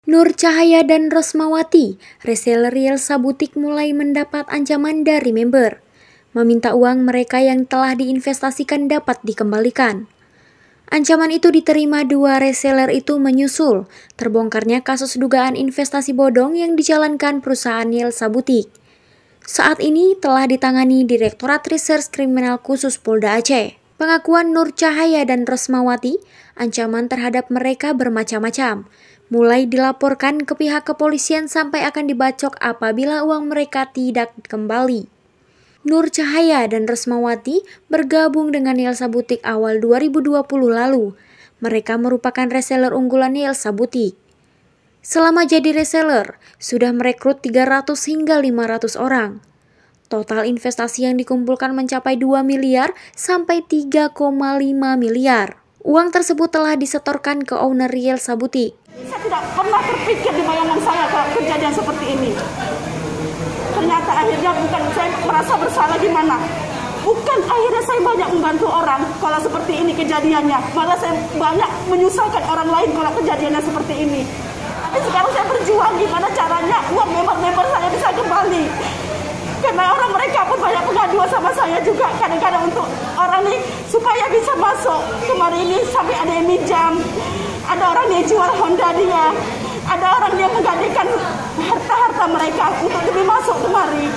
Nur Cahaya dan Rosmawati, reseller Yelza Butik mulai mendapat ancaman dari member. Meminta uang mereka yang telah diinvestasikan dapat dikembalikan. Ancaman itu diterima dua reseller itu menyusul terbongkarnya kasus dugaan investasi bodong yang dijalankan perusahaan Yelza Butik. Saat ini telah ditangani Direktorat Reserse Kriminal Khusus Polda Aceh. Pengakuan Nur Cahaya dan Rosmawati, ancaman terhadap mereka bermacam-macam, mulai dilaporkan ke pihak kepolisian sampai akan dibacok apabila uang mereka tidak kembali. Nur Cahaya dan Rosmawati bergabung dengan Yelza Butik awal 2020 lalu. Mereka merupakan reseller unggulan Yelza Butik. Selama jadi reseller, sudah merekrut 300 hingga 500 orang. Total investasi yang dikumpulkan mencapai 2 miliar sampai 3,5 miliar. Uang tersebut telah disetorkan ke owner Yelza Butik. Saya tidak pernah terpikir di bayangan saya kalau kejadian seperti ini. Ternyata akhirnya bukan saya merasa bersalah gimana. Bukan akhirnya saya banyak membantu orang kalau seperti ini kejadiannya. Malah saya banyak menyusahkan orang lain kalau kejadiannya seperti ini. Tapi sekarang saya berjuang gimana caranya uang member-member saya bisa kembali. Karena orang mereka pun banyak pengaduan sama saya juga kadang-kadang untuk orang ini supaya bisa masuk. Kemarin ini sampai ada yang minjam, ada orang yang jual Honda dia, ada orang yang menggadaikan harta-harta mereka untuk lebih masuk kemari.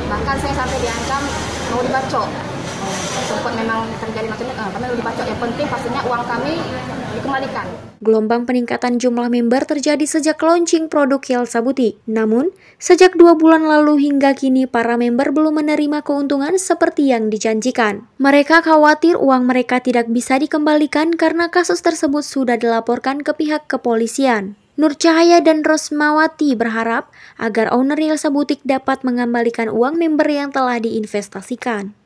Bahkan saya sampai diancam mau dibacok. Sempat memang terjadi macam itu, kami mau dibacok. Yang penting pastinya uang kami dikembalikan. Gelombang peningkatan jumlah member terjadi sejak launching produk Yelza Butik. Namun, sejak 2 bulan lalu hingga kini para member belum menerima keuntungan seperti yang dijanjikan. Mereka khawatir uang mereka tidak bisa dikembalikan karena kasus tersebut sudah dilaporkan ke pihak kepolisian. Nur Cahaya dan Rosmawati berharap agar owner Yelza Butik dapat mengembalikan uang member yang telah diinvestasikan.